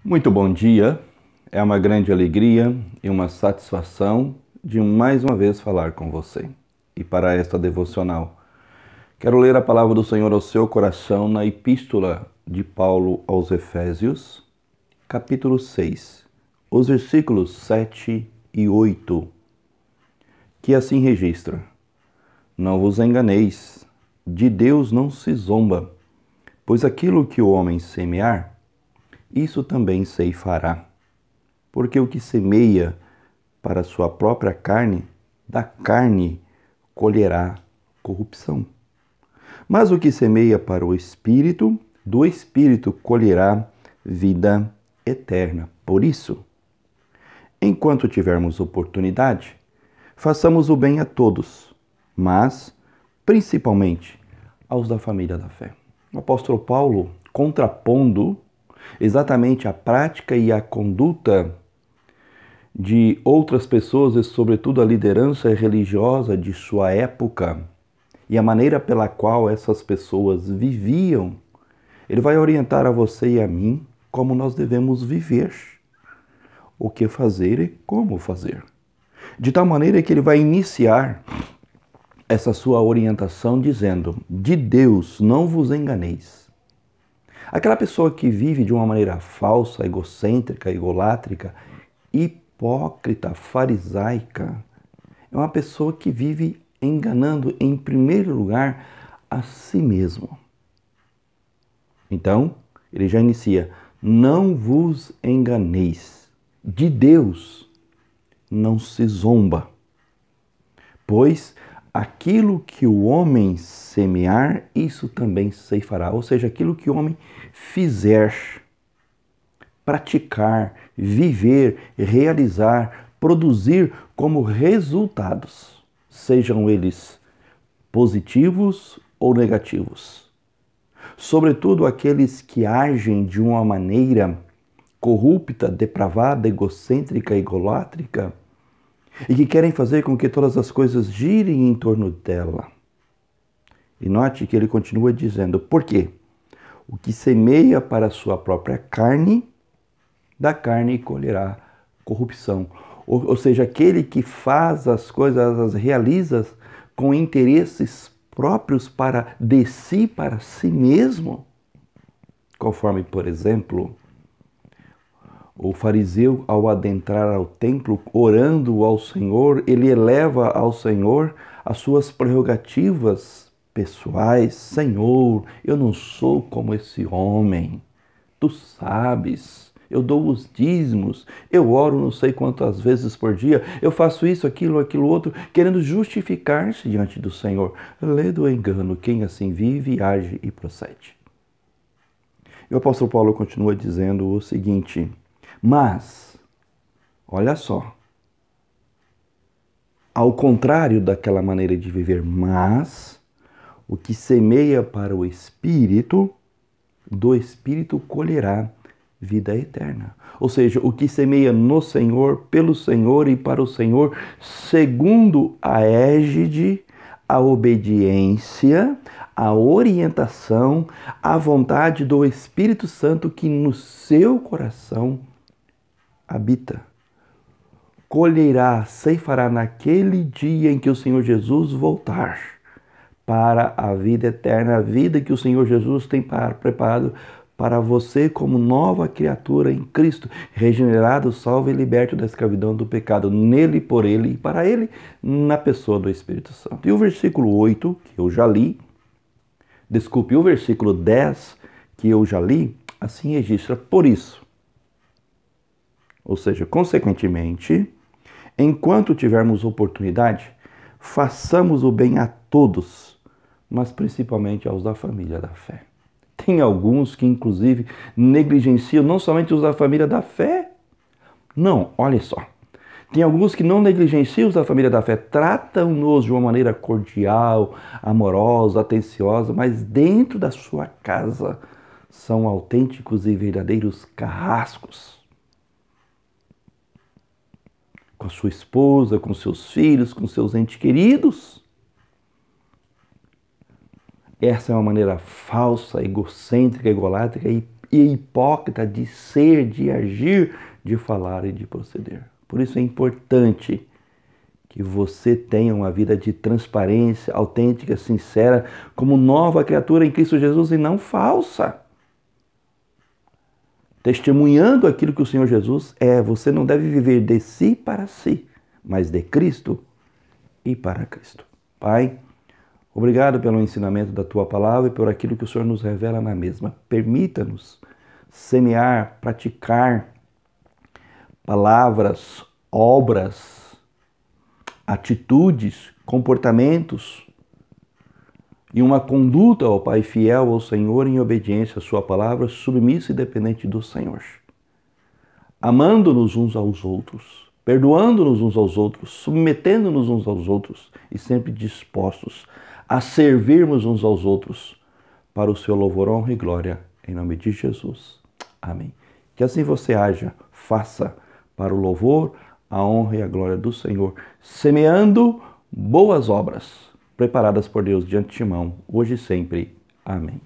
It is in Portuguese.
Muito bom dia, é uma grande alegria e uma satisfação de mais uma vez falar com você. E para esta devocional, quero ler a palavra do Senhor ao seu coração na Epístola de Paulo aos Efésios, capítulo 6, os versículos 7 e 8, que assim registra: Não vos enganeis, de Deus não se zomba, pois aquilo que o homem semear, isso também ceifará. Porque o que semeia para a sua própria carne, da carne colherá corrupção. Mas o que semeia para o Espírito, do Espírito colherá vida eterna. Por isso, enquanto tivermos oportunidade, façamos o bem a todos, mas principalmente aos da família da fé. O apóstolo Paulo, contrapondo exatamente a prática e a conduta de outras pessoas e, sobretudo, a liderança religiosa de sua época e a maneira pela qual essas pessoas viviam, ele vai orientar a você e a mim como nós devemos viver, o que fazer e como fazer. De tal maneira que ele vai iniciar essa sua orientação dizendo: de Deus não vos enganeis. Aquela pessoa que vive de uma maneira falsa, egocêntrica, egolátrica, hipócrita, farisaica, é uma pessoa que vive enganando, em primeiro lugar, a si mesmo. Então, ele já inicia: não vos enganeis, de Deus não se zomba, pois aquilo que o homem semear, isso também ceifará. Ou seja, aquilo que o homem fizer, praticar, viver, realizar, produzir como resultados, sejam eles positivos ou negativos. Sobretudo aqueles que agem de uma maneira corrupta, depravada, egocêntrica, egolátrica, e que querem fazer com que todas as coisas girem em torno dela. E note que ele continua dizendo: por quê? O que semeia para a sua própria carne, da carne colherá corrupção. Ou seja, aquele que faz as coisas, as realiza com interesses próprios de si, para si mesmo, conforme, por exemplo, o fariseu, ao adentrar ao templo, orando ao Senhor, ele eleva ao Senhor as suas prerrogativas pessoais. Senhor, eu não sou como esse homem. Tu sabes, eu dou os dízimos, eu oro não sei quantas vezes por dia, eu faço isso, aquilo outro, querendo justificar-se diante do Senhor. Lê do engano quem assim vive, age e procede. E o apóstolo Paulo continua dizendo o seguinte: mas, olha só, ao contrário daquela maneira de viver, mas o que semeia para o Espírito, do Espírito colherá vida eterna. Ou seja, o que semeia no Senhor, pelo Senhor e para o Senhor, segundo a égide, a obediência, a orientação, a vontade do Espírito Santo que no seu coração habita, colherá, ceifará naquele dia em que o Senhor Jesus voltar para a vida eterna, a vida que o Senhor Jesus tem preparado para você como nova criatura em Cristo, regenerado, salvo e liberto da escravidão do pecado, nele, por ele e para ele, na pessoa do Espírito Santo. E o versículo 8, que eu já li, o versículo 10, que eu já li, assim registra: por isso, ou seja, consequentemente, enquanto tivermos oportunidade, façamos o bem a todos, mas principalmente aos da família da fé. Tem alguns que, inclusive, negligenciam não somente os da família da fé. Não, olha só. Tem alguns que não negligenciam os da família da fé, tratam-nos de uma maneira cordial, amorosa, atenciosa, mas dentro da sua casa são autênticos e verdadeiros carrascos. Com a sua esposa, com seus filhos, com seus entes queridos. Essa é uma maneira falsa, egocêntrica, egolátrica e e hipócrita de ser, de agir, de falar e de proceder. Por isso é importante que você tenha uma vida de transparência, autêntica, sincera, como nova criatura em Cristo Jesus e não falsa. Testemunhando aquilo que o Senhor Jesus é. Você não deve viver de si para si, mas de Cristo e para Cristo. Pai, obrigado pelo ensinamento da Tua palavra e por aquilo que o Senhor nos revela na mesma. Permita-nos semear, praticar palavras, obras, atitudes, comportamentos e uma conduta, ó Pai, fiel ao Senhor em obediência à Sua palavra, submissa e dependente do Senhor. Amando-nos uns aos outros, perdoando-nos uns aos outros, submetendo-nos uns aos outros e sempre dispostos a servirmos uns aos outros para o Seu louvor, honra e glória, em nome de Jesus. Amém. Que assim você haja, faça para o louvor, a honra e a glória do Senhor, semeando boas obras, preparadas por Deus de antemão, hoje e sempre. Amém.